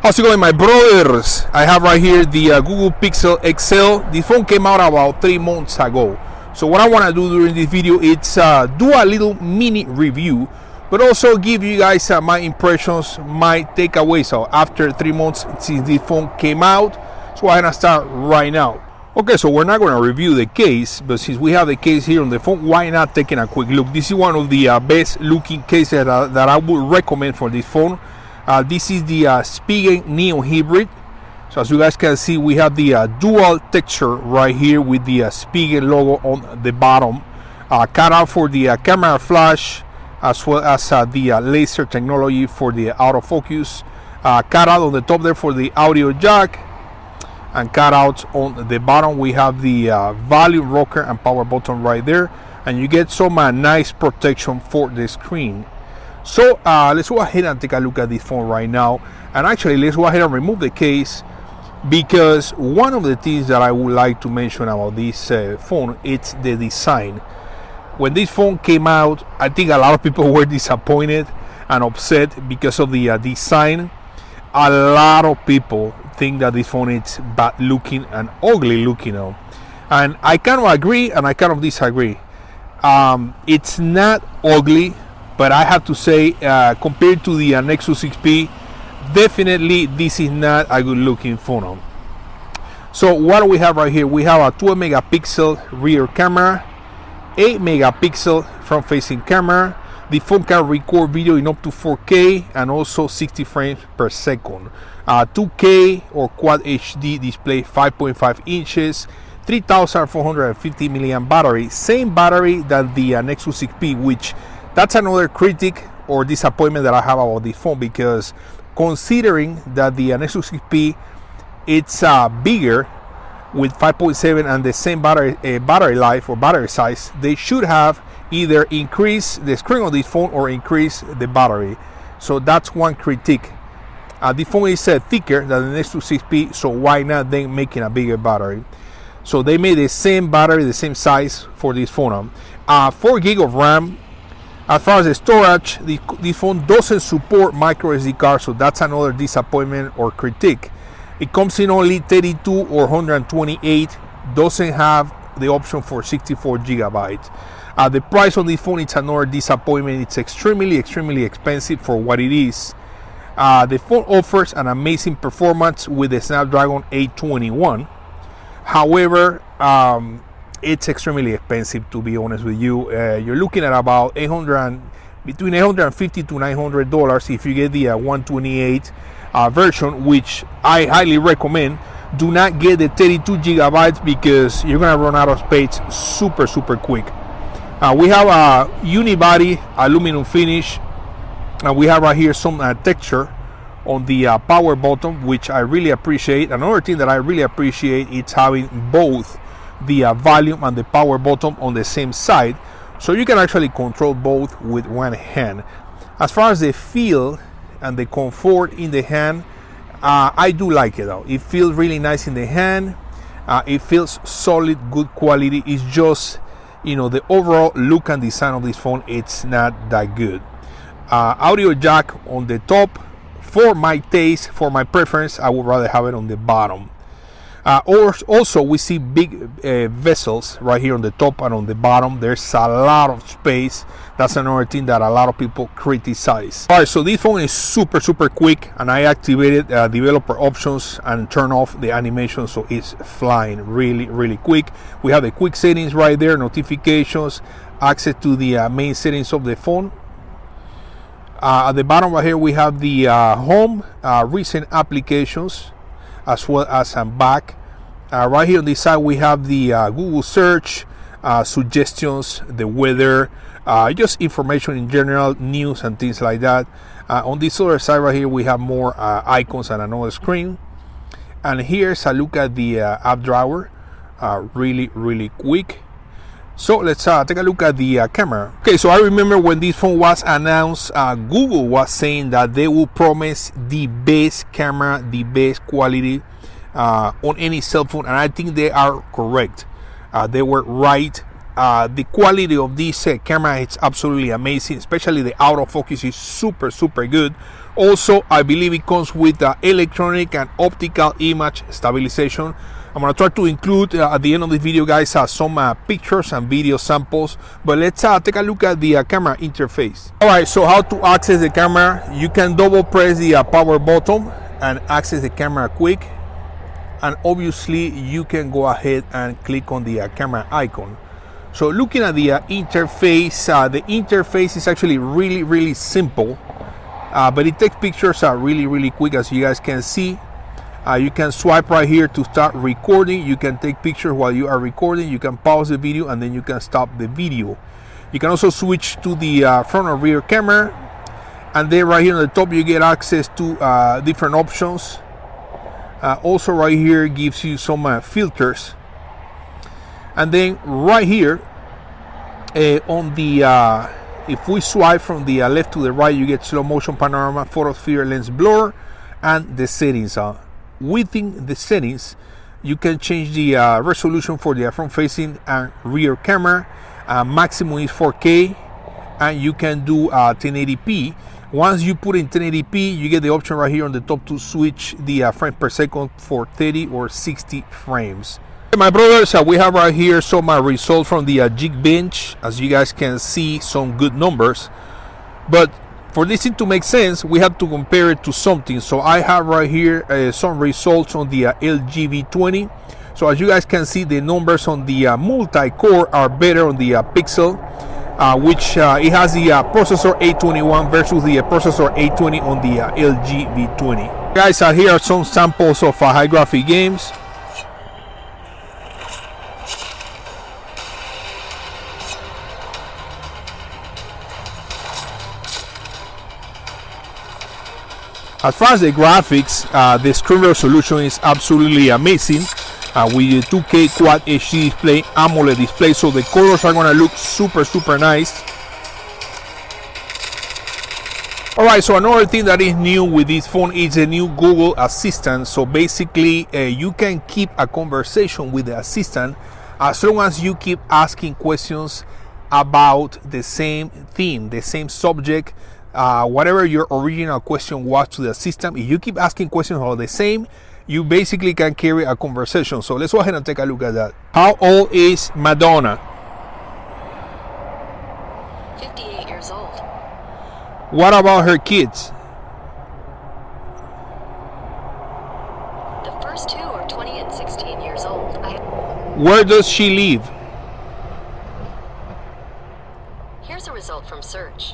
How's it going, my brothers? I have right here the Google Pixel XL. The phone came out about 3 months ago. So what I want to do during this video is do a little mini review, but also give you guys my impressions, my takeaways. So after 3 months since the phone came out, so I'm gonna start right now. Okay, so we're not going to review the case, but since we have the case here on the phone, why not taking a quick look? This is one of the best looking cases that I would recommend for this phone. This is the Spigen Neo Hybrid. So as you guys can see, we have the dual texture right here with the Spigen logo on the bottom. Cut out for the camera flash, as well as the laser technology for the autofocus. Cut out on the top there for the audio jack. And cut out on the bottom, we have the volume rocker and power button right there. And you get some nice protection for the screen. So let's go ahead and take a look at this phone right now. And actually, let's go ahead and remove the case, because one of the things that I would like to mention about this phone, it's the design. When this phone came out, I think a lot of people were disappointed and upset because of the design. A lot of people think that this phone is bad looking and ugly looking. And I kind of agree and I kind of disagree. It's not ugly, but I have to say, compared to the Nexus 6P, definitely this is not a good looking phone. So what do we have right here? We have a 12 megapixel rear camera, 8 megapixel front facing camera. The phone can record video in up to 4K and also 60 frames per second. 2K or Quad HD display, 5.5 inches, 3450 milliamp battery. Same battery than the Nexus 6P, which that's another critic or disappointment that I have about this phone, because considering that the Nexus 6P it's bigger with 5.7 and the same battery life or battery size, they should have either increased the screen of this phone or increase the battery. So that's one critique. The phone is thicker than the Nexus 6P, so why not then making a bigger battery? So they made the same battery, the same size for this phone. 4 gig of RAM. As far as the storage, the phone doesn't support micro SD card, so that's another disappointment or critique. It comes in only 32 or 128, doesn't have the option for 64 gigabytes. The price on this phone is another disappointment. It's extremely expensive for what it is. The phone offers an amazing performance with the Snapdragon 821. However, it's extremely expensive, to be honest with you. You're looking at about between $850 to $900 if you get the 128 version, which I highly recommend. Do not get the 32 gigabytes because you're gonna run out of space super quick. We have a unibody aluminum finish, and we have right here some texture on the power button, which I really appreciate. Another thing that I really appreciate is having both the volume and the power button on the same side, so you can actually control both with one hand. As far as the feel and the comfort in the hand, I do like it though. It feels really nice in the hand. It feels solid, good quality. It's just, the overall look and design of this phone, it's not that good. Audio jack on the top. For my taste, for my preference, I would rather have it on the bottom. Also, we see big bezels right here on the top and on the bottom. There's a lot of space. That's another thing that a lot of people criticize. All right, so this phone is super quick, and I activated developer options and turn off the animation, so it's flying really quick. We have the quick settings right there, notifications, access to the main settings of the phone. At the bottom right here, we have the home, recent applications, as well as back. Right here on this side, we have the Google search, suggestions, the weather, just information in general, news and things like that. On this other side right here, we have more icons and another screen. And here's a look at the app drawer, really quick. So let's take a look at the camera. Okay, so I remember when this phone was announced, Google was saying that they will promise the best camera, the best quality on any cell phone, and I think they are correct. They were right. The quality of this camera is absolutely amazing, especially the autofocus is super good. Also, I believe it comes with electronic and optical image stabilization. I'm going to try to include at the end of the video, guys, some pictures and video samples. But let's take a look at the camera interface. Alright, so how to access the camera. You can double press the power button and access the camera quick. And obviously, you can go ahead and click on the camera icon. So looking at the interface is actually really simple. But it takes pictures really quick, as you guys can see. You can swipe right here to start recording. You can take pictures while you are recording. You can pause the video and then you can stop the video. You can also switch to the front or rear camera. And then right here on the top you get access to different options. Also right here gives you some filters. And then right here on the if we swipe from the left to the right, you get slow motion panorama, photosphere, lens blur, and the settings. Within the settings, you can change the resolution for the front facing and rear camera. Maximum is 4K, and you can do 1080p. Once you put in 1080p, you get the option right here on the top to switch the frames per second for 30 or 60 frames. My brothers, we have right here some results from the Geekbench. As you guys can see, some good numbers, but for this thing to make sense, we have to compare it to something. So I have right here some results on the LG V20. So as you guys can see, the numbers on the multi-core are better on the Pixel, which it has the processor A21 versus the processor A20 on the LG V20. Guys, here are some samples of high graphic games. As far as the graphics, the screen resolution is absolutely amazing. With the 2K Quad HD display, AMOLED display, so the colors are going to look super nice. Alright, so another thing that is new with this phone is the new Google Assistant. So basically, you can keep a conversation with the Assistant as long as you keep asking questions about the same theme, the same subject. Whatever your original question was to the system, if you keep asking questions about the same, you basically can carry a conversation. So let's go ahead and take a look at that. How old is Madonna? 58 years old. What about her kids? The first two are 20 and 16 years old. Where does she live? Here's a result from search.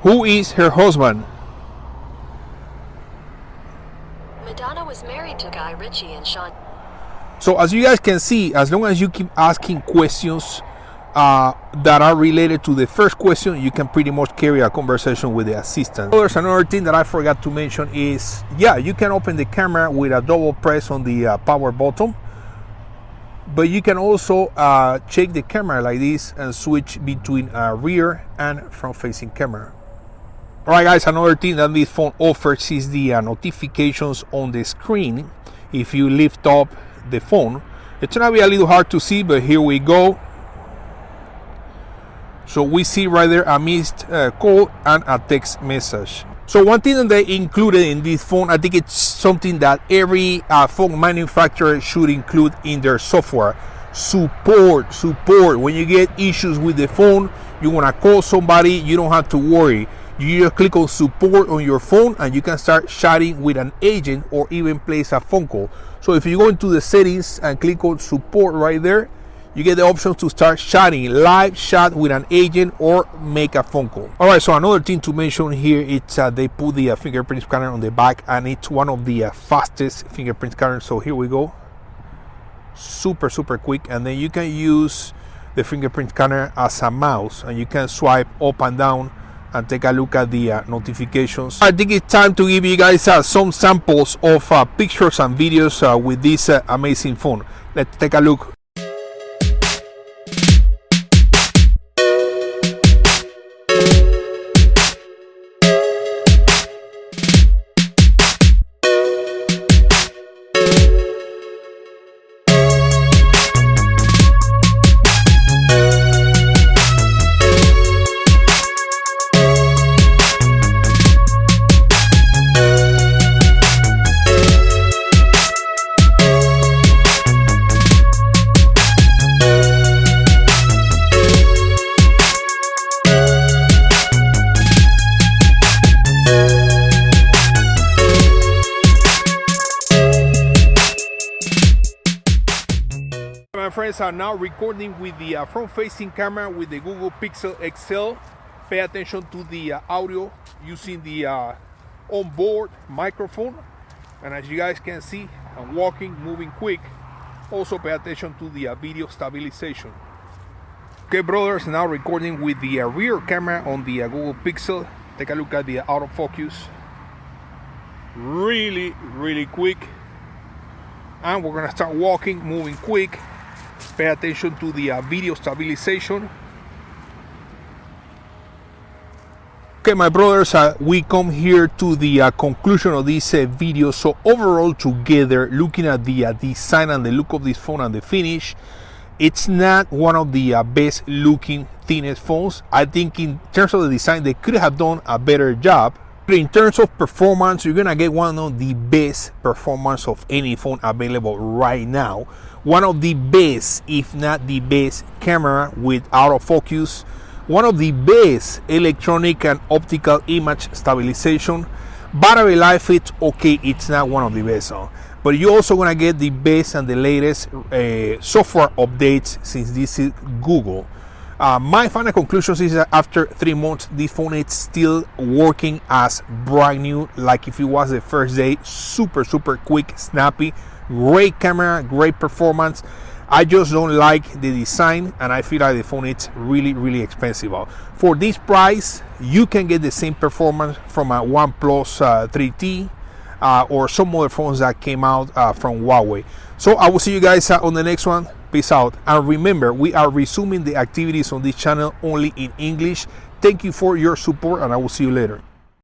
Who is her husband? Madonna was married to Guy Ritchie and Sean. So as you guys can see, as long as you keep asking questions that are related to the first question, you can pretty much carry a conversation with the assistant. There's another thing that I forgot to mention is, yeah, you can open the camera with a double press on the power button. But you can also check the camera like this and switch between rear and front facing camera. Alright guys, another thing that this phone offers is the notifications on the screen. If you lift up the phone, it's gonna be a little hard to see, but here we go. So we see right there a missed call and a text message. So one thing that they included in this phone, I think it's something that every phone manufacturer should include in their software. Support. When you get issues with the phone, you want to call somebody, you don't have to worry. You just click on support on your phone and you can start chatting with an agent or even place a phone call. So if you go into the settings and click on support right there, you get the option to start chatting, live chat with an agent or make a phone call. Alright, so another thing to mention here, it's they put the fingerprint scanner on the back, and it's one of the fastest fingerprint scanners. So here we go. Super quick, and then you can use the fingerprint scanner as a mouse and you can swipe up and down and take a look at the notifications. I think it's time to give you guys some samples of pictures and videos with this amazing phone. Let's take a look. friends, I'm now recording with the front-facing camera with the Google Pixel XL. Pay attention to the audio using the onboard microphone. And as you guys can see, I'm walking, moving quick. Also pay attention to the video stabilization. Okay, brothers, now recording with the rear camera on the Google Pixel. Take a look at the autofocus. Really quick. And we're gonna start walking, moving quick. Pay attention to the video stabilization. Okay, my brothers, we come here to the conclusion of this video. So overall, together, looking at the design and the look of this phone and the finish, it's not one of the best looking thinnest phones. I think in terms of the design, they could have done a better job. But in terms of performance, you're gonna get one of the best performance of any phone available right now. One of the best, if not the best, camera with autofocus. One of the best electronic and optical image stabilization. Battery life, it's okay, it's not one of the best, but you're also gonna get the best and the latest software updates, since this is Google. My final conclusion is that after 3 months, this phone is still working as brand new, like if it was the first day. Super quick, snappy, great camera, great performance. I just don't like the design, and I feel like the phone is really expensive. For this price, you can get the same performance from a OnePlus 3T or some other phones that came out from Huawei. So I will see you guys on the next one. Peace out. And remember, we are resuming the activities on this channel only in English. Thank you for your support, and I will see you later.